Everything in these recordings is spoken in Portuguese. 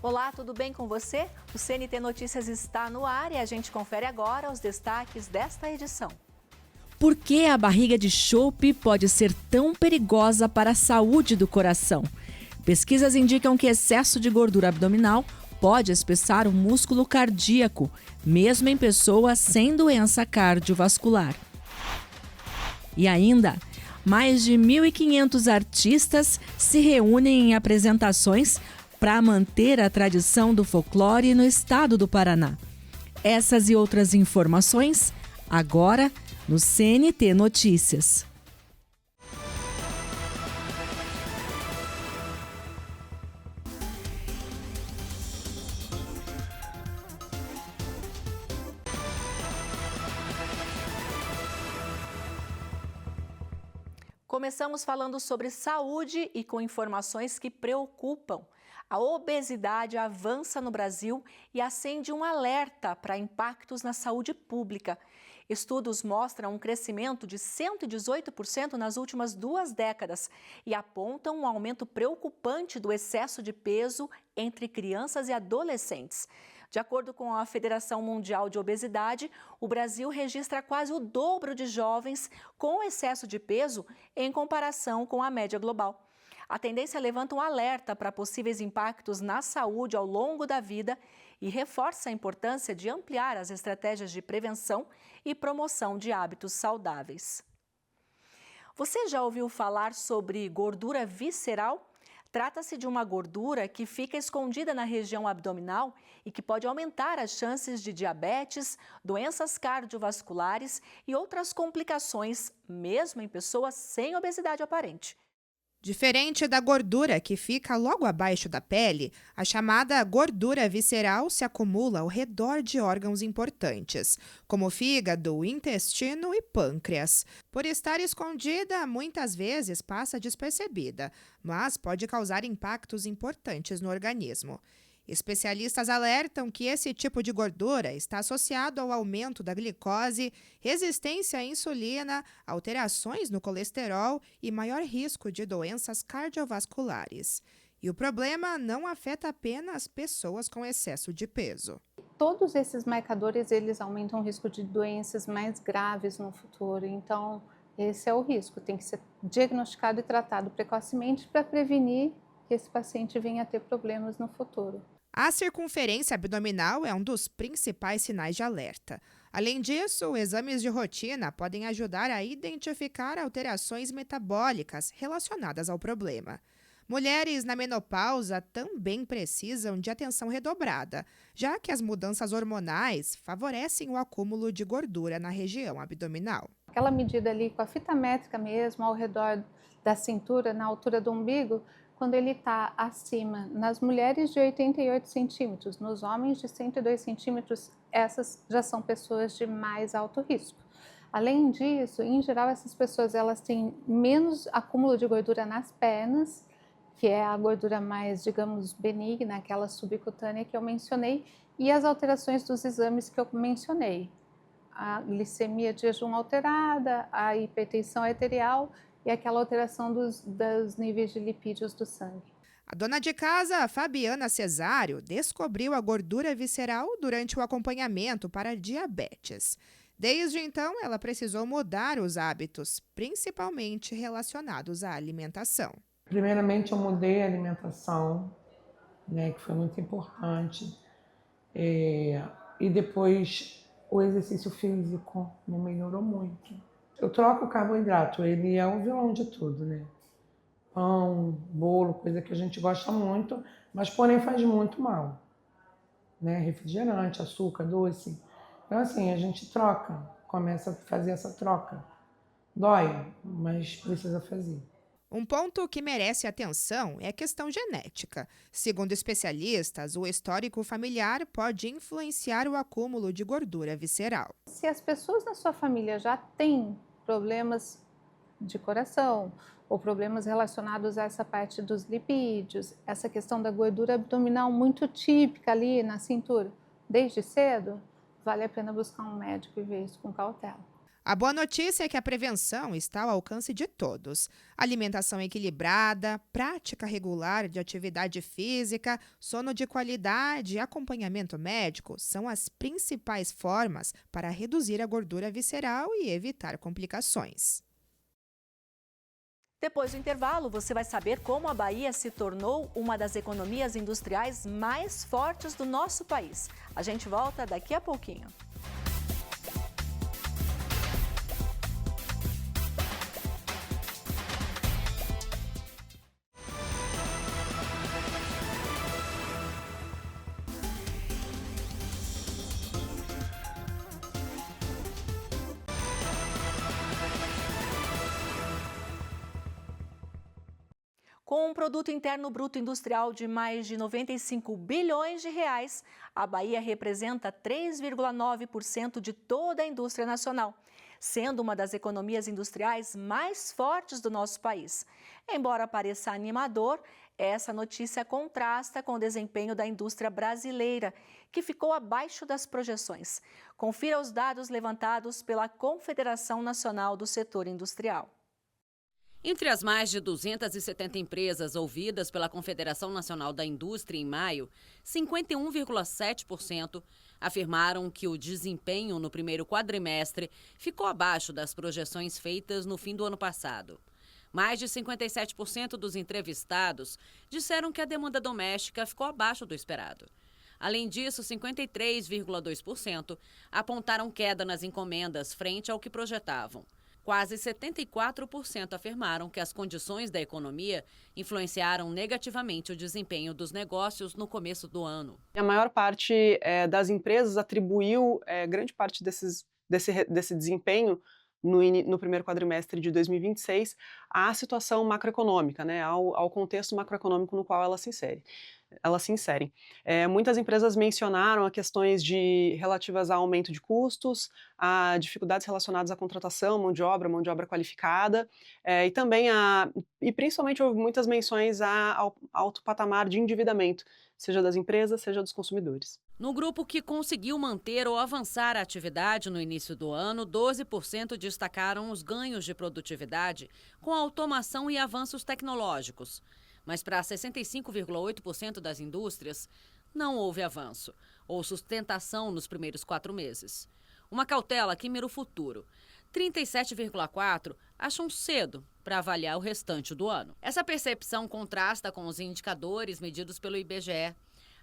Olá, tudo bem com você? O CNT Notícias está no ar e a gente confere agora os destaques desta edição. Por que a barriga de chope pode ser tão perigosa para a saúde do coração? Pesquisas indicam que excesso de gordura abdominal pode espessar o músculo cardíaco, mesmo em pessoas sem doença cardiovascular. E ainda, mais de 1.500 artistas se reúnem em apresentações para manter a tradição do folclore no estado do Paraná. Essas e outras informações agora no CNT Notícias. Começamos falando sobre saúde e com informações que preocupam. A obesidade avança no Brasil e acende um alerta para impactos na saúde pública. Estudos mostram um crescimento de 118% nas últimas 2 décadas e apontam um aumento preocupante do excesso de peso entre crianças e adolescentes. De acordo com a Federação Mundial de Obesidade, o Brasil registra quase o dobro de jovens com excesso de peso em comparação com a média global. A tendência levanta um alerta para possíveis impactos na saúde ao longo da vida e reforça a importância de ampliar as estratégias de prevenção e promoção de hábitos saudáveis. Você já ouviu falar sobre gordura visceral? Trata-se de uma gordura que fica escondida na região abdominal e que pode aumentar as chances de diabetes, doenças cardiovasculares e outras complicações, mesmo em pessoas sem obesidade aparente. Diferente da gordura que fica logo abaixo da pele, a chamada gordura visceral se acumula ao redor de órgãos importantes, como fígado, intestino e pâncreas. Por estar escondida, muitas vezes passa despercebida, mas pode causar impactos importantes no organismo. Especialistas alertam que esse tipo de gordura está associado ao aumento da glicose, resistência à insulina, alterações no colesterol e maior risco de doenças cardiovasculares. E o problema não afeta apenas pessoas com excesso de peso. Todos esses marcadores, eles aumentam o risco de doenças mais graves no futuro. Então, esse é o risco. Tem que ser diagnosticado e tratado precocemente para prevenir que esse paciente venha a ter problemas no futuro. A circunferência abdominal é um dos principais sinais de alerta. Além disso, exames de rotina podem ajudar a identificar alterações metabólicas relacionadas ao problema. Mulheres na menopausa também precisam de atenção redobrada, já que as mudanças hormonais favorecem o acúmulo de gordura na região abdominal. Aquela medida ali com a fita métrica mesmo, ao redor da cintura, na altura do umbigo, quando ele está acima, nas mulheres de 88 centímetros, nos homens de 102 centímetros, essas já são pessoas de mais alto risco. Além disso, em geral, essas pessoas elas têm menos acúmulo de gordura nas pernas, que é a gordura mais, digamos, benigna, aquela subcutânea que eu mencionei, e as alterações dos exames que eu mencionei. A glicemia de jejum alterada, a hipertensão arterial e aquela alteração dos níveis de lipídios do sangue. A dona de casa, Fabiana Cesário, descobriu a gordura visceral durante o acompanhamento para diabetes. Desde então, ela precisou mudar os hábitos, principalmente relacionados à alimentação. Primeiramente, eu mudei a alimentação, que foi muito importante. E depois, o exercício físico me melhorou muito. Eu troco o carboidrato, ele é o vilão de tudo, né? Pão, bolo, coisa que a gente gosta muito, mas porém faz muito mal, né? Refrigerante, açúcar, doce. Então assim, a gente troca, começa a fazer essa troca. Dói, mas precisa fazer. Um ponto que merece atenção é a questão genética. Segundo especialistas, o histórico familiar pode influenciar o acúmulo de gordura visceral. Se as pessoas na sua família já têm problemas de coração ou problemas relacionados a essa parte dos lipídios, essa questão da gordura abdominal muito típica ali na cintura, desde cedo, vale a pena buscar um médico e ver isso com cautela. A boa notícia é que a prevenção está ao alcance de todos. Alimentação equilibrada, prática regular de atividade física, sono de qualidade e acompanhamento médico são as principais formas para reduzir a gordura visceral e evitar complicações. Depois do intervalo, você vai saber como a Bahia se tornou uma das economias industriais mais fortes do nosso país. A gente volta daqui a pouquinho. Com um produto interno bruto industrial de mais de 95 bilhões de reais, a Bahia representa 3,9% de toda a indústria nacional, sendo uma das economias industriais mais fortes do nosso país. Embora pareça animador, essa notícia contrasta com o desempenho da indústria brasileira, que ficou abaixo das projeções. Confira os dados levantados pela Confederação Nacional do Setor Industrial. Entre as mais de 270 empresas ouvidas pela Confederação Nacional da Indústria em maio, 51,7% afirmaram que o desempenho no primeiro quadrimestre ficou abaixo das projeções feitas no fim do ano passado. Mais de 57% dos entrevistados disseram que a demanda doméstica ficou abaixo do esperado. Além disso, 53,2% apontaram queda nas encomendas frente ao que projetavam. Quase 74% afirmaram que as condições da economia influenciaram negativamente o desempenho dos negócios no começo do ano. A maior parte das empresas atribuiu grande parte desse desempenho no primeiro quadrimestre de 2026 à situação macroeconômica, né, ao contexto macroeconômico no qual ela se insere. Muitas empresas mencionaram as questões relativas a aumento de custos, a dificuldades relacionadas à contratação, mão de obra qualificada, e principalmente houve muitas menções ao alto patamar de endividamento, seja das empresas, seja dos consumidores. No grupo que conseguiu manter ou avançar a atividade no início do ano, 12% destacaram os ganhos de produtividade com automação e avanços tecnológicos. Mas para 65,8% das indústrias, não houve avanço ou sustentação nos primeiros 4 meses. Uma cautela que mira o futuro. 37,4% acham cedo para avaliar o restante do ano. Essa percepção contrasta com os indicadores medidos pelo IBGE.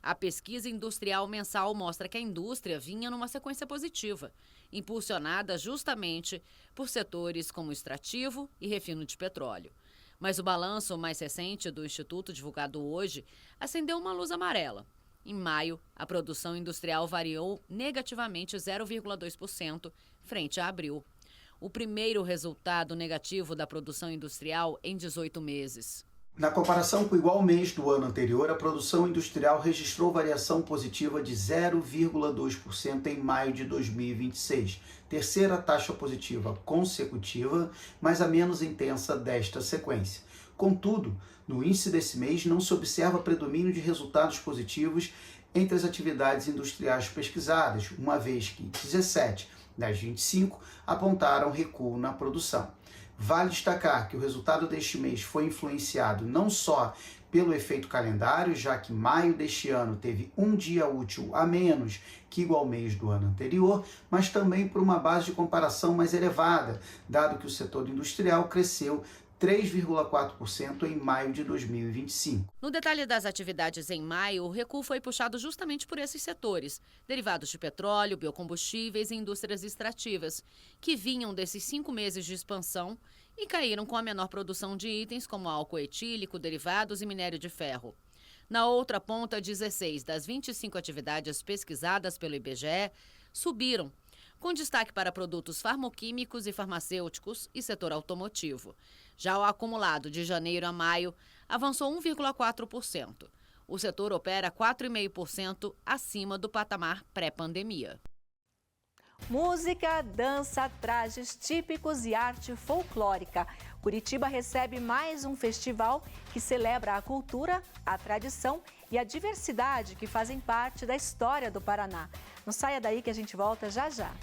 A pesquisa industrial mensal mostra que a indústria vinha numa sequência positiva, impulsionada justamente por setores como extrativo e refino de petróleo. Mas o balanço mais recente do Instituto, divulgado hoje, acendeu uma luz amarela. Em maio, a produção industrial variou negativamente 0,2% frente a abril. O primeiro resultado negativo da produção industrial em 18 meses. Na comparação com o igual mês do ano anterior, a produção industrial registrou variação positiva de 0,2% em maio de 2026, terceira taxa positiva consecutiva, mas a menos intensa desta sequência. Contudo, no índice desse mês não se observa predomínio de resultados positivos entre as atividades industriais pesquisadas, uma vez que 17 das 25 apontaram recuo na produção. Vale destacar que o resultado deste mês foi influenciado não só pelo efeito calendário, já que maio deste ano teve um dia útil a menos que igual mês do ano anterior, mas também por uma base de comparação mais elevada, dado que o setor industrial cresceu 3,4% em maio de 2025. No detalhe das atividades em maio, o recuo foi puxado justamente por esses setores, derivados de petróleo, biocombustíveis e indústrias extrativas, que vinham desses 5 meses de expansão e caíram com a menor produção de itens como álcool etílico, derivados e minério de ferro. Na outra ponta, 16 das 25 atividades pesquisadas pelo IBGE subiram, com destaque para produtos farmoquímicos e farmacêuticos e setor automotivo. Já o acumulado de janeiro a maio avançou 1,4%. O setor opera 4,5% acima do patamar pré-pandemia. Música, dança, trajes típicos e arte folclórica. Curitiba recebe mais um festival que celebra a cultura, a tradição e a diversidade que fazem parte da história do Paraná. Não saia daí que a gente volta já já.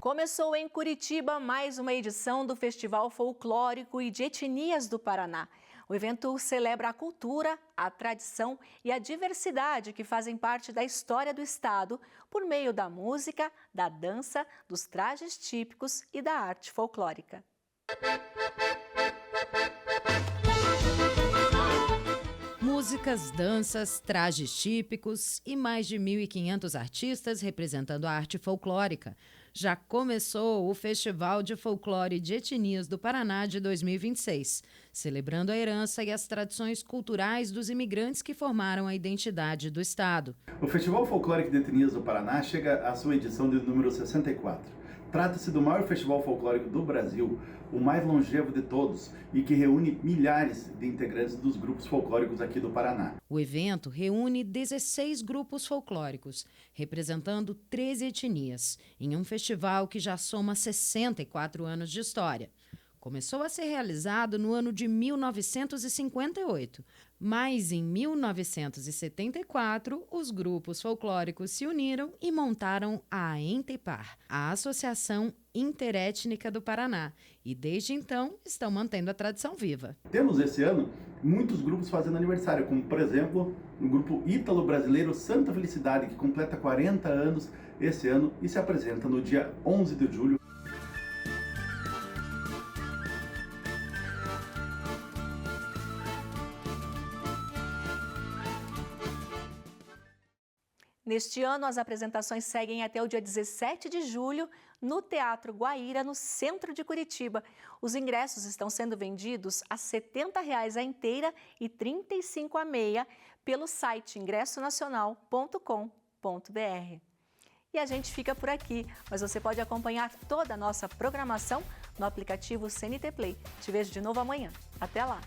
Começou em Curitiba mais uma edição do Festival Folclórico e de Etnias do Paraná. O evento celebra a cultura, a tradição e a diversidade que fazem parte da história do estado por meio da música, da dança, dos trajes típicos e da arte folclórica. Músicas, danças, trajes típicos e mais de 1.500 artistas representando a arte folclórica. Já começou o Festival de Folclore de Etnias do Paraná de 2026, celebrando a herança e as tradições culturais dos imigrantes que formaram a identidade do estado. O Festival Folclórico de Etnias do Paraná chega à sua edição de número 64. Trata-se do maior festival folclórico do Brasil, o mais longevo de todos e que reúne milhares de integrantes dos grupos folclóricos aqui do Paraná. O evento reúne 16 grupos folclóricos, representando 13 etnias, em um festival que já soma 64 anos de história. Começou a ser realizado no ano de 1958, mas em 1974 os grupos folclóricos se uniram e montaram a Entepar, a Associação Interétnica do Paraná, e desde então estão mantendo a tradição viva. Temos esse ano muitos grupos fazendo aniversário, como por exemplo o grupo ítalo-brasileiro Santa Felicidade, que completa 40 anos esse ano e se apresenta no dia 11 de julho. Neste ano, as apresentações seguem até o dia 17 de julho no Teatro Guaíra, no centro de Curitiba. Os ingressos estão sendo vendidos a R$ 70 a inteira e R$ 35 a meia pelo site ingressonacional.com.br. E a gente fica por aqui, mas você pode acompanhar toda a nossa programação no aplicativo CNT Play. Te vejo de novo amanhã. Até lá!